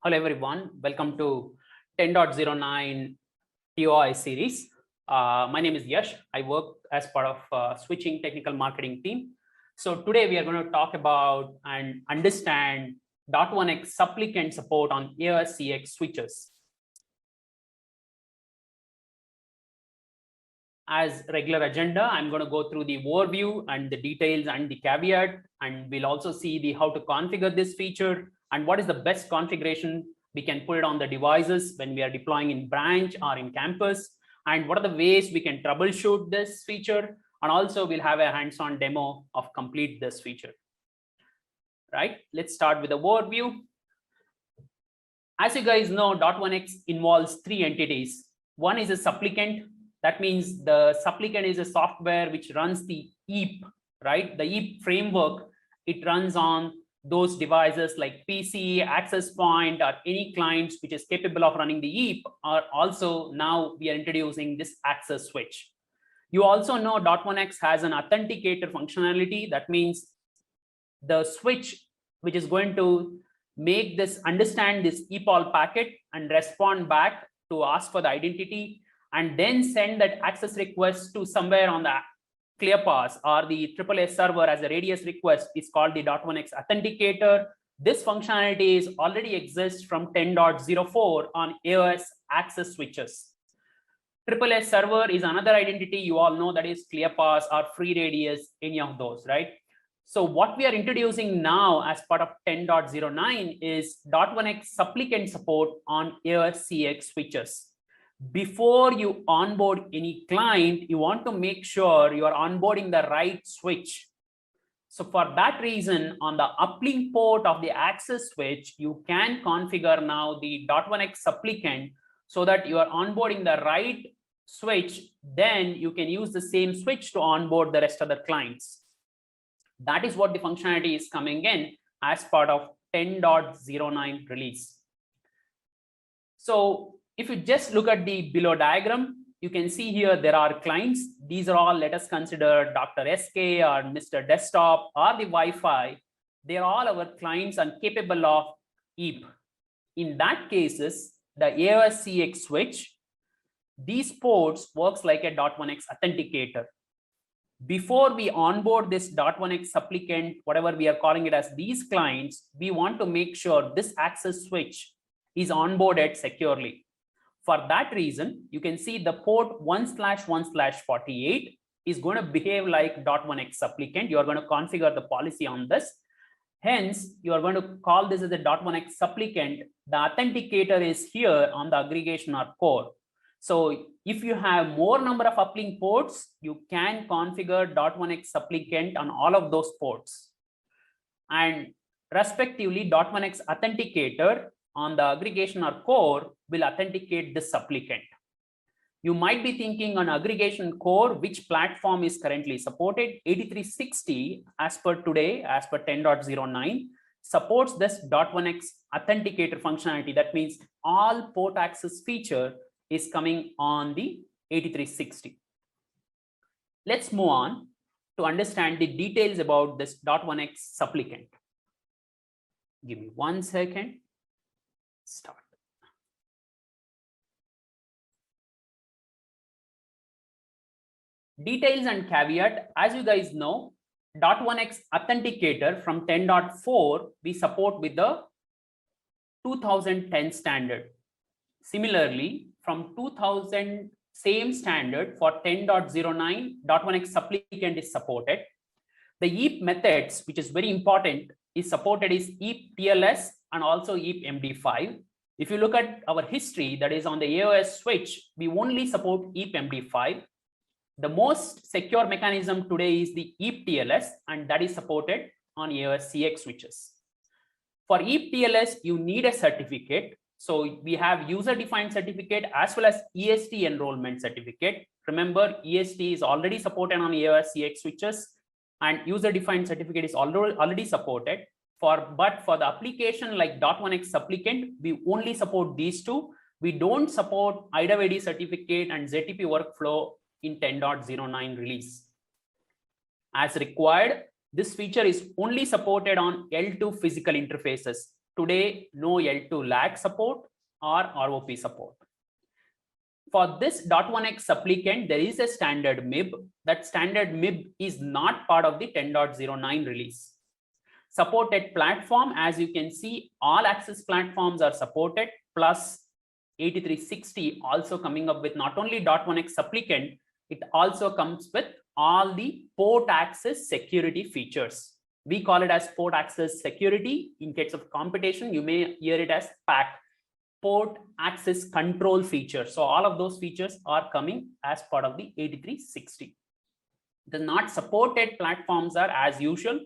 Hello everyone, welcome to 10.09 TOI series. My name is Yash. I work as part of switching technical marketing team. So today we are going to talk about and understand .1x supplicant support on AOS-CX switches. As regular agenda, I'm going to go through the overview and the details and the caveat, and we'll also see the how to configure this feature and what is the best configuration we can put it on the devices when we are deploying in branch or in campus, and what are the ways we can troubleshoot this feature, and also we'll have a hands-on demo of complete this feature. Right, let's start with the overview. As you guys know, .1x involves three entities. One is a supplicant. That means the supplicant is a software which runs the EAP, right? The EAP framework, it runs on those devices like PC, access point, or any clients which is capable of running the EAP, or also now we are introducing this access switch. You also know .1x has an authenticator functionality. That means the switch which is going to make this understand this EPOL packet and respond back to ask for the identity, and then send that access request to somewhere on the ClearPass or the AAA server as a radius request is called the .1x authenticator. This functionality is already exists from 10.04 on AOS access switches. AAA server is another identity you all know, that is ClearPass or free radius, any of those, right? So what we are introducing now as part of 10.09 is .1x supplicant support on AOS-CX switches. Before you onboard any client, you want to make sure you are onboarding the right switch. So for that reason, on the uplink port of the access switch, you can configure now the .1x supplicant so that you are onboarding the right switch. Then you can use the same switch to onboard the rest of the clients. That is what the functionality is coming in as part of 10.09 release. So if you just look at the below diagram, you can see here there are clients. These are all, let us consider Dr. SK or Mr. Desktop or the Wi-Fi. They are all our clients and capable of EAP. In that cases, the AOS-CX switch, these ports works like a .1x authenticator. Before we onboard this .1x supplicant, whatever we are calling it as these clients, we want to make sure this access switch is onboarded securely. For that reason, you can see the port 1/1/48 is going to behave like .1x supplicant. You are going to configure the policy on this. Hence, you are going to call this as a .1x supplicant. The authenticator is here on the aggregation or core. So if you have more number of uplink ports, you can configure .1x supplicant on all of those ports. And respectively, .1x authenticator on the aggregation or core will authenticate the supplicant. You might be thinking on aggregation core, which platform is currently supported. 8360 as per today, as per 10.09, supports this .1x authenticator functionality. That means all port access feature is coming on the 8360. Let's move on to understand the details about this .1x supplicant. Give me 1 second. Start. Details and caveat. As you guys know, .1x authenticator from 10.4 we support with the 2010 standard. Similarly, from 2000 same standard for 10.09, .1x supplicant is supported. The EAP methods, which is very important, is supported is EAP TLS and also EAP MD5. If you look at our history, that is on the AOS switch, we only support EAP MD5. The most secure mechanism today is the EAP TLS, and that is supported on AOS-CX switches. For EAP TLS, you need a certificate. So we have user-defined certificate as well as EST enrollment certificate. Remember, EST is already supported on AOS-CX switches, and user-defined certificate is already supported. But for the application like .1x supplicant, we only support these two. We don't support IDA certificate and ZTP workflow in 10.09 release. As required, this feature is only supported on L2 physical interfaces. Today, no L2 lag support or ROP support. For this .1x supplicant, there is a standard MIB. That standard MIB is not part of the 10.09 release. Supported platform, as you can see, all access platforms are supported, plus 8360 also coming up with not only .1x supplicant, it also comes with all the port access security features. We call it as port access security. In case of competition, you may hear it as PAC, port access control feature. So all of those features are coming as part of the 8360. The not supported platforms are, as usual,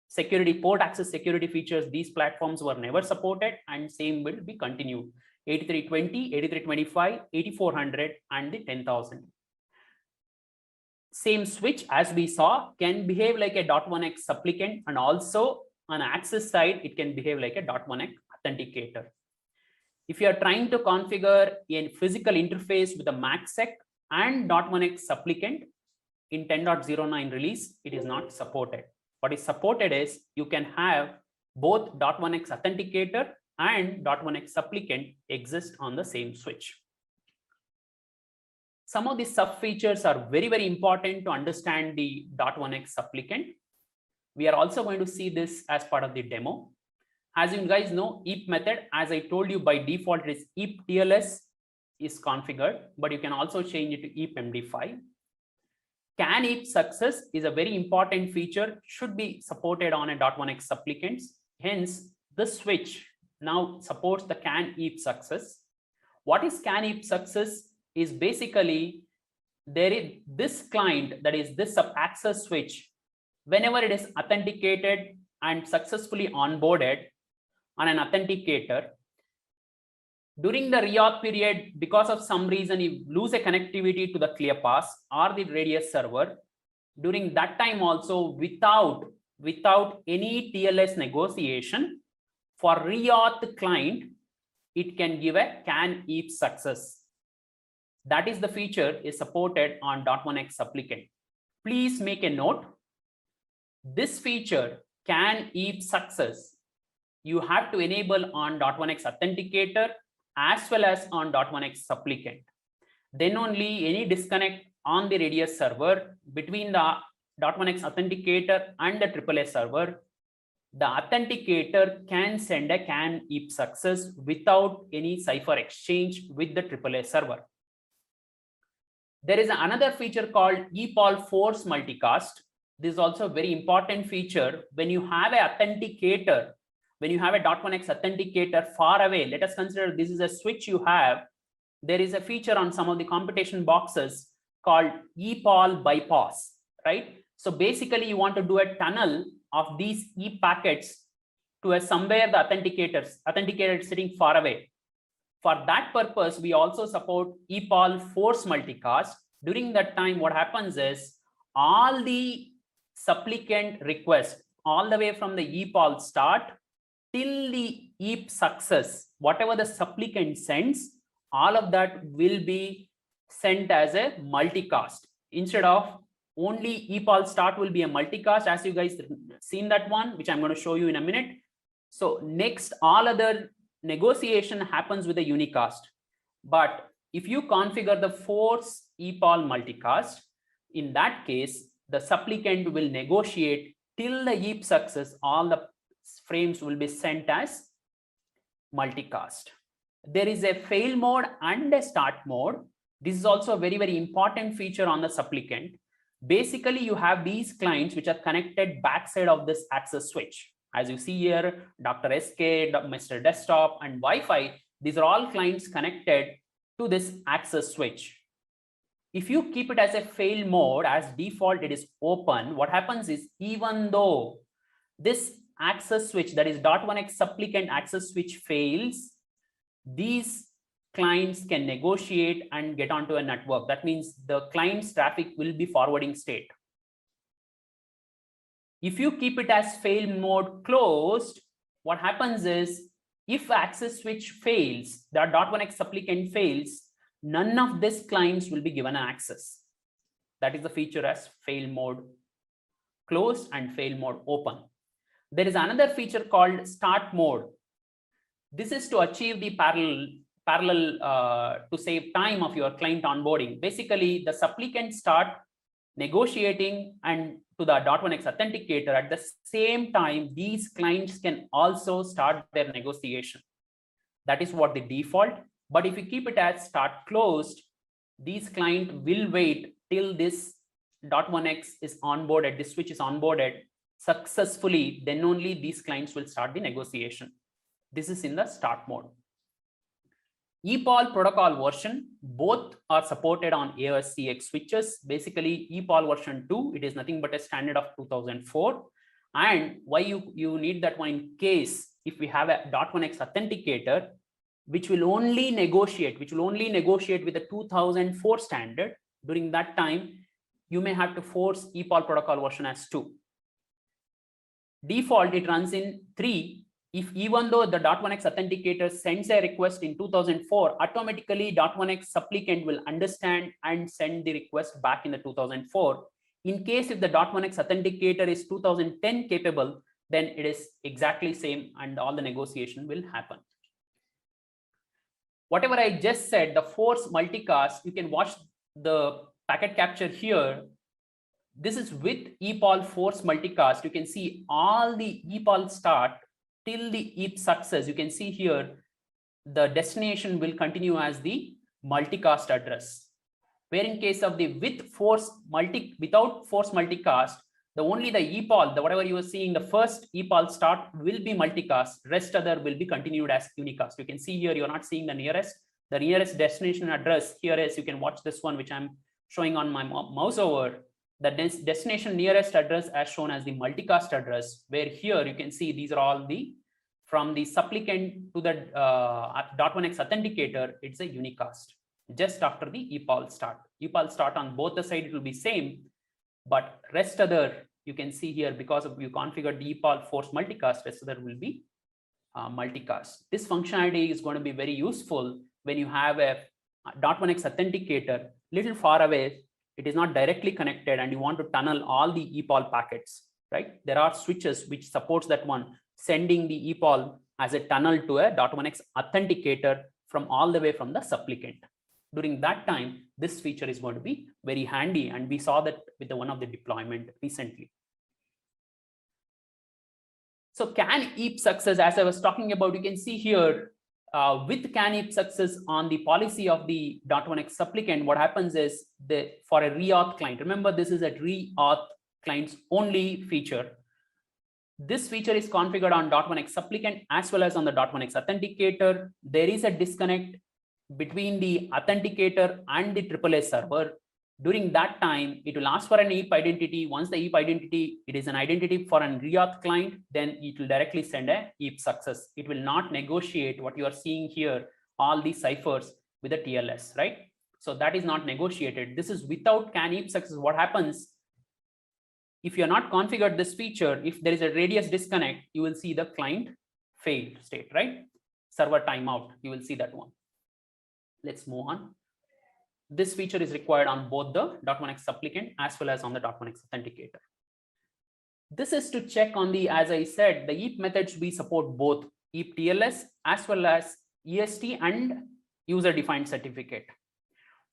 security port access security features. These platforms were never supported, and same will be continued. 8320, 8325, 8400, and the 10,000. Same switch as we saw can behave like a .1x supplicant, and also on access side, it can behave like a .1x authenticator. If you are trying to configure a physical interface with a MACsec and .1x supplicant in 10.09 release, it is not supported. What is supported is you can have both .1x authenticator and .1x supplicant exist on the same switch. Some of the sub features are very, very important to understand the .1x supplicant. We are also going to see this as part of the demo. As you guys know, EAP method, as I told you, by default it is EAP TLS is configured, but you can also change it to EAP MD5. CAN EAP success is a very important feature, should be supported on a .1x supplicants. Hence, this switch now supports the CAN EAP success. What is CAN EAP success? Is basically there is this client, that is this sub access switch, whenever it is authenticated and successfully onboarded on an authenticator, during the reauth period, because of some reason you lose a connectivity to the ClearPass or the Radius server, during that time also, without any TLS negotiation, for reauth client, it can give a CAN EAP success. That is the feature is supported on .1x supplicant. Please make a note. This feature, CAN EAP success, you have to enable on .1x authenticator as well as on .1x supplicant. Then only any disconnect on the Radius server between the .1x authenticator and the AAA server, the authenticator can send a CAN EAP success without any cipher exchange with the AAA server. There is another feature called EPOL force multicast. This is also a very important feature. When you have an authenticator, when you have a .1x authenticator far away, let us consider this is a switch you have. There is a feature on some of the competition boxes called EPOL bypass, right? So basically you want to do a tunnel of these E packets to a somewhere the authenticator is sitting far away. For that purpose, we also support EPOL force multicast. During that time, what happens is all the supplicant requests all the way from the EPOL start till the EAP success, whatever the supplicant sends, all of that will be sent as a multicast. Instead of only EPOL start will be a multicast, as you guys seen that one, which I'm going to show you in a minute. So next, all other negotiation happens with a unicast. But if you configure the force EPOL multicast, in that case, the supplicant will negotiate till the EAP success, all the frames will be sent as multicast. There is a fail mode and a start mode. This is also a very, very important feature on the supplicant. Basically, you have these clients which are connected backside of this access switch. As you see here, Dr. SK, Mr. Desktop, and Wi-Fi, these are all clients connected to this access switch. If you keep it as a fail mode, as default it is open, what happens is even though this access switch, that is .1x supplicant access switch fails, these clients can negotiate and get onto a network. That means the client's traffic will be forwarding state. If you keep it as fail mode closed, what happens is if access switch fails, the .1x supplicant fails, none of these clients will be given access. That is the feature as fail mode closed and fail mode open. There is another feature called start mode. This is to achieve the parallel to save time of your client onboarding. Basically, the supplicant start negotiating and to the .1x authenticator at the same time, these clients can also start their negotiation. That is what the default. But if you keep it as start closed, these client will wait till this .1x is onboarded, this switch is onboarded successfully, then only these clients will start the negotiation. This is in the start mode. EPOL protocol version, both are supported on AOSCX switches. Basically, EPOL version 2, it is nothing but a standard of 2004. And why you need that one in case if we have a .1x authenticator, which will only negotiate with the 2004 standard. During that time, you may have to force EPOL protocol version as 2. Default, it runs in 3. If even though the .1x authenticator sends a request in 2004, automatically .1x supplicant will understand and send the request back in the 2004. In case if the .1x authenticator is 2010 capable, then it is exactly same and all the negotiation will happen. Whatever I just said, the force multicast, you can watch the packet capture here. This is with EPOL force multicast. You can see all the EPOL start till the EAP success. You can see here, the destination will continue as the multicast address. Where in case of the without force multicast, only the EPOL, whatever you are seeing, the first EPOL start will be multicast, rest other will be continued as unicast. You can see here, you're not seeing the nearest destination address. Here is, you can watch this one, which I'm showing on my mouse over. The destination nearest address as shown as the multicast address, where here you can see these are all from the supplicant to the .1x authenticator, it's a unicast just after the EPOL start. EPOL start on both the side, it will be same, but rest other, you can see here, because of you configured the EPOL force multicast, rest other will be multicast. This functionality is going to be very useful when you have a .1x authenticator little far away. It is not directly connected and you want to tunnel all the EPOL packets, right? There are switches which supports that one, sending the EPOL as a tunnel to a .1x authenticator from all the way from the supplicant. During that time, this feature is going to be very handy, and we saw that with one of the deployment recently. So CAN EAP success, as I was talking about, you can see here, with CAN EAP success on the policy of the .1x supplicant, what happens is for a reauth client, remember this is a reauth clients only feature. This feature is configured on .1x supplicant as well as on the .1x authenticator. There is a disconnect between the authenticator and the AAA server. During that time, it will ask for an EAP identity. Once the EAP identity, it is an identity for a reauth client, then it will directly send a EAP success. It will not negotiate what you are seeing here, all these ciphers with the TLS, right? So that is not negotiated. This is without CAN EAP success. What happens if you are not configured this feature? If there is a radius disconnect, you will see the client failed state, right? Server timeout, you will see that one. Let's move on. This feature is required on both the .1x supplicant as well as on the .1x authenticator. This is to check on the, as I said, the EAP methods, we support both EAP TLS as well as EST and user-defined certificate.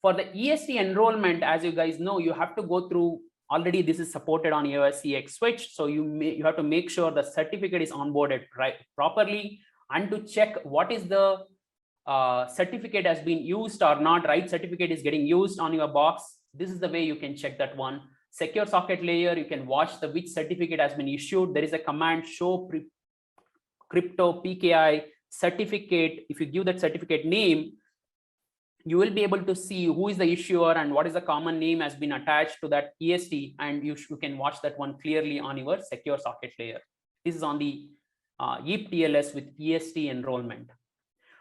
For the EST enrollment, as you guys know, you have to go through, already this is supported on AOSCX switch. So you have to make sure the certificate is onboarded properly, and to check what is the certificate has been used or not, right certificate is getting used on your box. This is the way you can check that one. Secure socket layer, you can watch which certificate has been issued. There is a command show crypto PKI certificate. If you give that certificate name, you will be able to see who is the issuer and what is the common name has been attached to that EST, and you can watch that one clearly on your secure socket layer. This is on the EAP TLS with EST enrollment.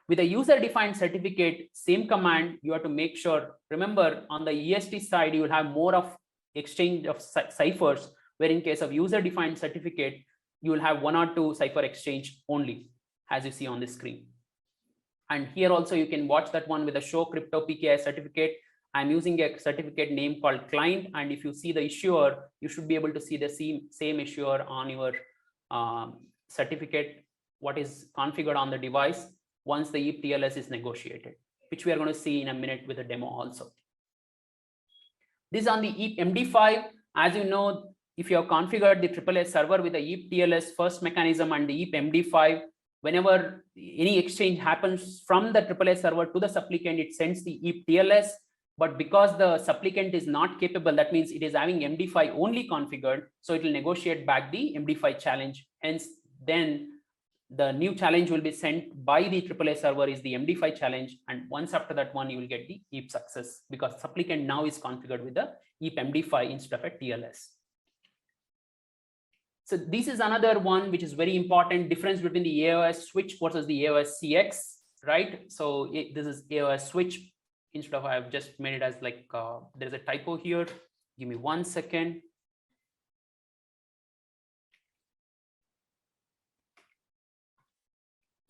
With a user-defined certificate, same command, you have to make sure, remember on the EST side, you will have more of exchange of ciphers, where in case of user-defined certificate, you will have 1 or 2 cipher exchange only, as you see on the screen. And here also you can watch that one with a show crypto PKI certificate. I'm using a certificate name called client, and if you see the issuer, you should be able to see the same issuer on your certificate what is configured on the device once the EAP TLS is negotiated, which we are going to see in a minute with a demo also. This is on the EAP MD5. As you know, if you have configured the AAA server with the EAP TLS first mechanism and the EAP MD5, whenever any exchange happens from the AAA server to the supplicant, it sends the EAP TLS. But because the supplicant is not capable, that means it is having MD5 only configured, so it will negotiate back the MD5 challenge. Hence, then the new challenge will be sent by the AAA server is the MD5 challenge, and once after that one, you will get the EAP success because supplicant now is configured with the EAP MD5 instead of a TLS. So this is another one which is very important difference between the AOS switch versus the AOS CX, right? So this is AOS switch. Instead of, I've just made it as like, there's a typo here. Give me 1 second.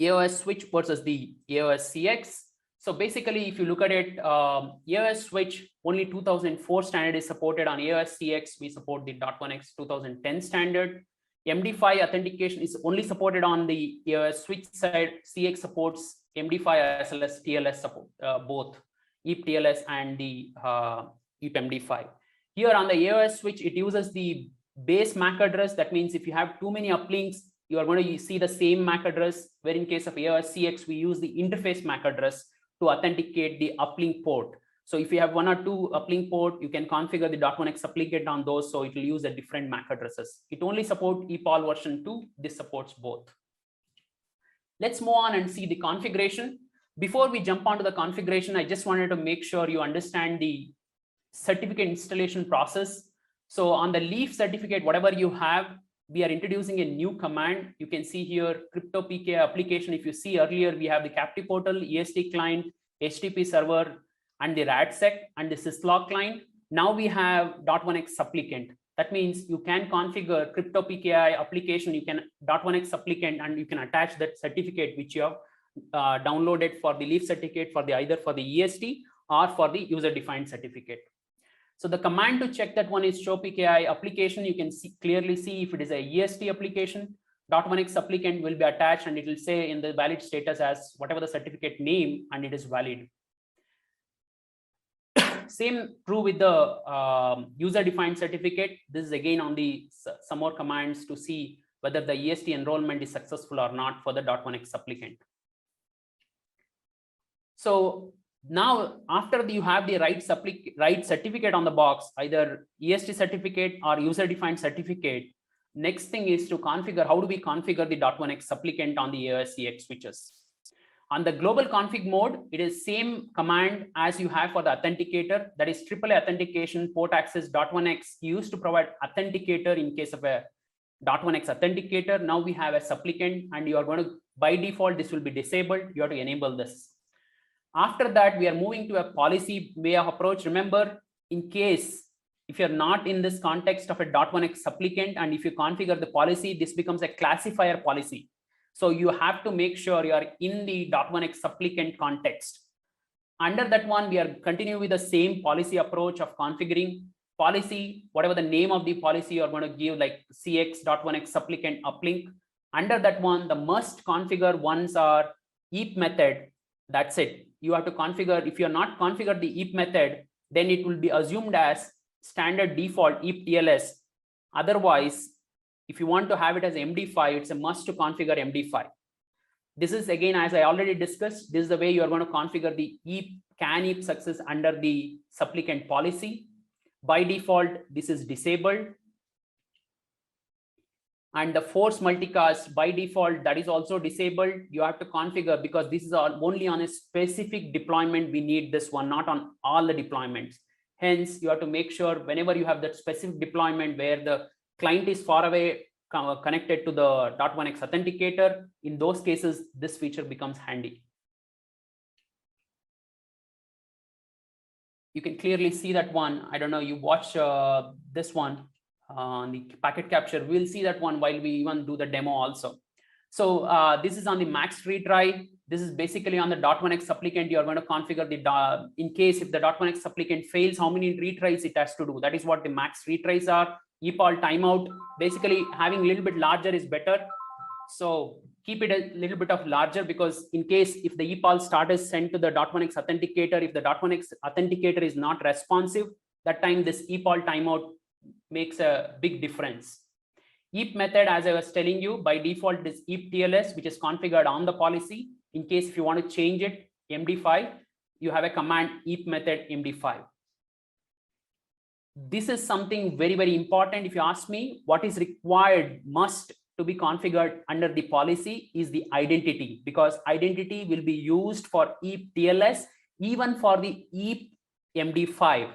AOS switch versus the AOS CX. So basically, if you look at it, AOS switch, only 2004 standard is supported. On AOS CX, we support the .1x 2010 standard. MD5 authentication is only supported on the AOS switch side. CX supports MD5 as well as TLS support, both EAP TLS and the EAP MD5. Here on the AOS switch, it uses the base MAC address. That means if you have too many uplinks, you are going to see the same MAC address, where in case of AOS CX, we use the interface MAC address to authenticate the uplink port. So if you have 1 or 2 uplink port, you can configure the .1x supplicant on those, so it will use the different MAC addresses. It only supports EPOL version 2. This supports both. Let's move on and see the configuration. Before we jump onto the configuration, I just wanted to make sure you understand the certificate installation process. So on the Leaf certificate, whatever you have, we are introducing a new command. You can see here CryptoPK application. If you see earlier, we have the captive portal, EST client, HTTP server, and the RADSEC and the syslog client. Now we have .1x supplicant. That means you can configure CryptoPKI application. You can .1x supplicant, and you can attach that certificate which you have downloaded for the Leaf certificate for the either for the EST or for the user-defined certificate. So the command to check that one is show PKI application. You can clearly see if it is a EST application, .1x supplicant will be attached, and it will say in the valid status as whatever the certificate name, and it is valid. Same true with the user-defined certificate. This is again on the some more commands to see whether the EST enrollment is successful or not for the .1x supplicant. So now, after you have the right certificate on the box, either EST certificate or user-defined certificate, next thing is to configure. How do we configure the .1x supplicant on the AOS CX switches? On the global config mode, it is same command as you have for the authenticator. That is AAA authentication port access .1x used to provide authenticator in case of a .1x authenticator. Now we have a supplicant, and you are going to, by default, this will be disabled. You have to enable this. After that, we are moving to a policy way of approach. Remember, in case if you're not in this context of a .1x supplicant, and if you configure the policy, this becomes a classifier policy. So you have to make sure you are in the .1x supplicant context. Under that one, we are continuing with the same policy approach of configuring policy, whatever the name of the policy you're going to give, like CX .1x supplicant uplink. Under that one, the must configure ones are EAP method. That's it. You have to configure. If you're not configured the EAP method, then it will be assumed as standard default EAP TLS. Otherwise, if you want to have it as MD5, it's a must to configure MD5. This is again, as I already discussed, this is the way you are going to configure the EAP can EAP success under the supplicant policy. By default, this is disabled. And the force multicast by default, that is also disabled. You have to configure, because this is only on a specific deployment. We need this one, not on all the deployments. Hence, you have to make sure whenever you have that specific deployment where the client is far away connected to the .1x authenticator, in those cases, this feature becomes handy. You can clearly see that one. I don't know, you watch this one. On the packet capture, we'll see that one while we even do the demo also. So this is on the max retry. This is basically on the .1x supplicant. You are going to configure the in case if the .1x supplicant fails, how many retries it has to do. That is what the max retries are. EPOL timeout. Basically, having a little bit larger is better. So keep it a little bit of larger, because in case if the ePAL start is sent to the .1x authenticator, if the .1x authenticator is not responsive, that time this ePAL timeout makes a big difference. EAP method, as I was telling you, by default is EAP TLS, which is configured on the policy. In case if you want to change it, MD5, you have a command EAP method MD5. This is something very, very important. If you ask me, what is required, must to be configured under the policy is the identity, because identity will be used for EAP TLS, even for the EAP MD5.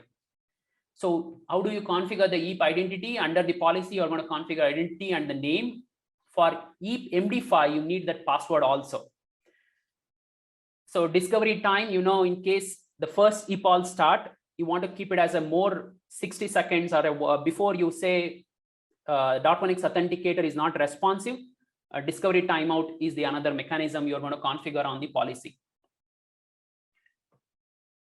So how do you configure the EAP identity? Under the policy, you're going to configure identity and the name. For EAP MD5, you need that password also. So discovery time, in case the first ePAL start, you want to keep it as a more 60 seconds or before you say .1x authenticator is not responsive. Discovery timeout is the another mechanism you're going to configure on the policy.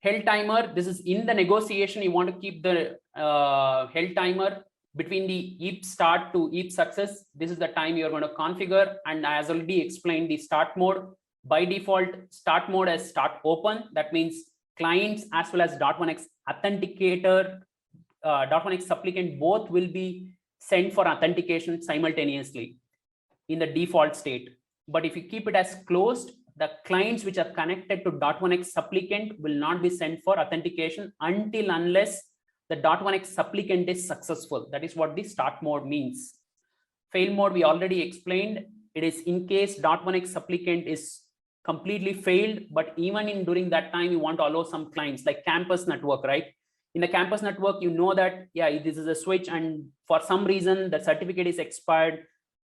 Held timer, this is in the negotiation. You want to keep the held timer between the EAP start to EAP success. This is the time you're going to configure. And as already explained, the start mode, by default, start mode as start open. That means clients as well as .1x authenticator, .1x supplicant, both will be sent for authentication simultaneously in the default state. But if you keep it as closed, the clients which are connected to .1x supplicant will not be sent for authentication until unless the .1x supplicant is successful. That is what the start mode means. Fail mode, we already explained. It is in case .1x supplicant is completely failed, but even in during that time, you want to allow some clients like campus network, right? In the campus network, you know that, yeah, this is a switch and for some reason the certificate is expired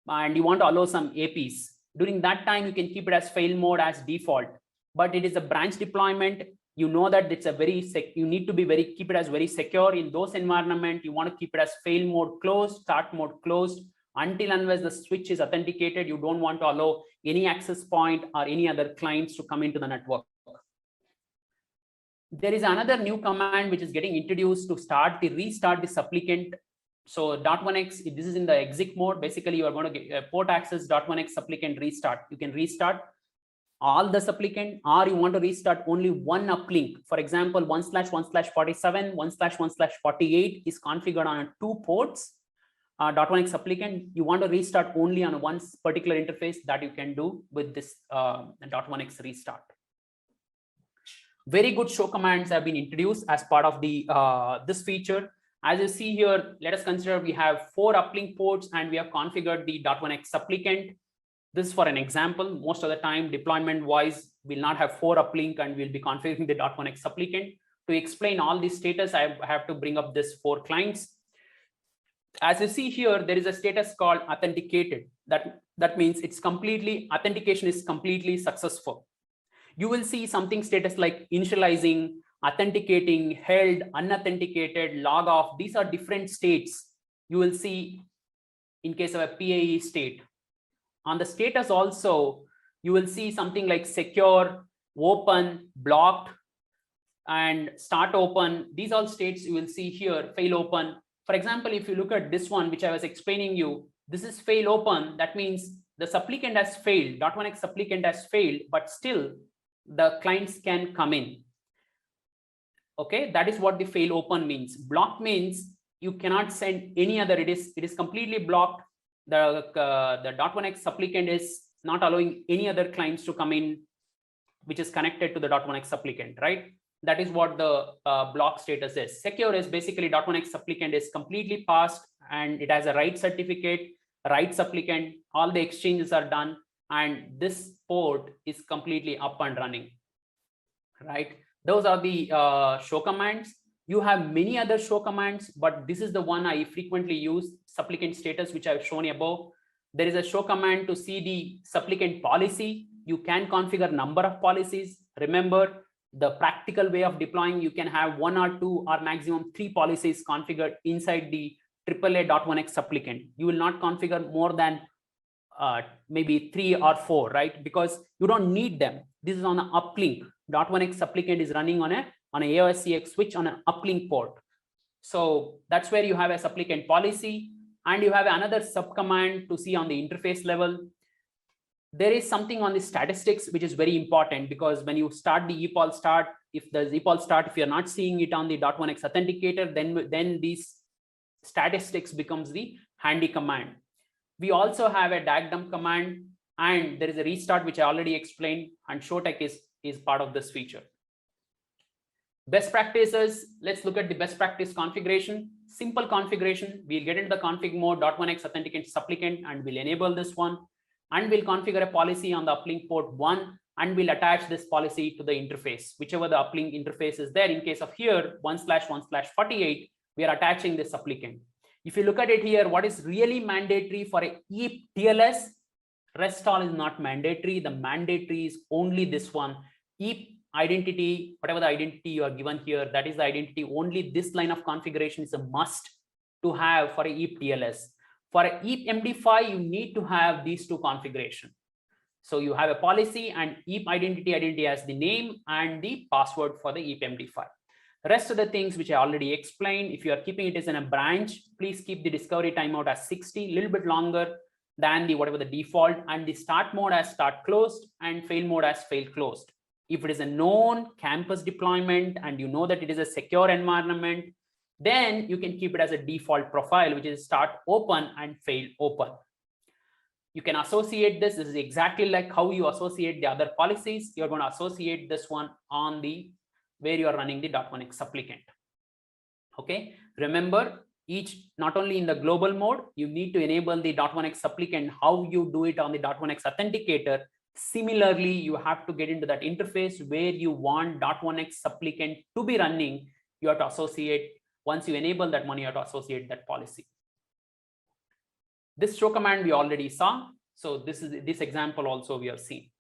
and you want to allow some APs. During that time, you can keep it as fail mode as default, but it is a branch deployment. You know that it's a very you need to be keep it as very secure. In those environment, you want to keep it as fail mode closed, start mode closed, until unless the switch is authenticated. You don't want to allow any access point or any other clients to come into the network. There is another new command which is getting introduced to restart the supplicant. So .1x, this is in the exec mode. Basically, you are going to get port access .1x supplicant restart. You can restart all the supplicant, or you want to restart only one uplink. For example, 1/1/47, 1/1/48 is configured on 2 ports. .1x supplicant, you want to restart only on one particular interface. That you can do with this .1x restart. Very good show commands have been introduced as part of the this feature. As you see here, let us consider we have 4 uplink ports and we have configured the .1x supplicant. This is for an example. Most of the time, deployment wise, we'll not have 4 uplink and we'll be configuring the .1x supplicant. To explain all this status, I have to bring up this 4 clients. As you see here, there is a status called authenticated. That means it's completely, authentication is completely successful. You will see something status like initializing, authenticating, held, unauthenticated, log off. These are different states you will see in case of a PAE state. On the status also, you will see something like secure, open, blocked, and start open. These all states you will see here, fail open. For example, if you look at this one, which I was explaining you, this is fail open. That means the supplicant has failed, .1x supplicant has failed, but still the clients can come in. Okay, that is what the fail open means. Blocked means you cannot send any other, it is completely blocked. The .1x supplicant is not allowing any other clients to come in, which is connected to the .1x supplicant, right? That is what the block status is. Secure is basically .1x supplicant is completely passed and it has a right certificate, right supplicant, all the exchanges are done, and this port is completely up and running, right? Those are the show commands. You have many other show commands, but this is the one I frequently use, supplicant status, which I've shown above. There is a show command to see the supplicant policy. You can configure number of policies. Remember, the practical way of deploying, you can have 1 or 2 or maximum 3 policies configured inside the AAA.1x supplicant. You will not configure more than maybe 3 or 4, right? Because you don't need them. This is on an uplink. .1x supplicant is running on a AOSCX switch on an uplink port. So that's where you have a supplicant policy, and you have another subcommand to see on the interface level. there is something on the statistics which is very important, because when you start the ePOL start, if the ePOL start, if you're not seeing it on the .1x authenticator, then these statistics becomes the handy command. We also have a DAG dump command, and there is a restart, which I already explained, and Showtech is part of this feature. Best practices, let's look at the best practice configuration. Simple configuration, we'll get into the config mode, .1x authenticate supplicant, and we'll enable this one, and we'll configure a policy on the uplink port 1, and we'll attach this policy to the interface, whichever the uplink interface is there. In case of here, 1/1/48, we are attaching the supplicant. If you look at it here, what is really mandatory for a EAP TLS, rest all is not mandatory. The mandatory is only this one, EAP identity, whatever the identity you are given here, that is the identity. Only this line of configuration is a must to have for a EAP TLS. For a EAP MD5, you need to have these two configurations. So you have a policy and EAP identity as the name and the password for the EAP MD5. The rest of the things which I already explained, if you are keeping it as in a branch, please keep the discovery timeout as 60, a little bit longer than the whatever the default, and the start mode as start closed and fail mode as fail closed. If it is a known campus deployment and you know that it is a secure environment, then you can keep it as a default profile, which is start open and fail open. You can associate this. This is exactly like how you associate the other policies. You're going to associate this one on the where you are running the .1x supplicant. Okay, remember, each, not only in the global mode, you need to enable the .1x supplicant, how you do it on the .1x authenticator. Similarly, you have to get into that interface where you want .1x supplicant to be running. You have to associate, once you enable that one, you have to associate that policy. This show command we already saw. So this example also we have seen.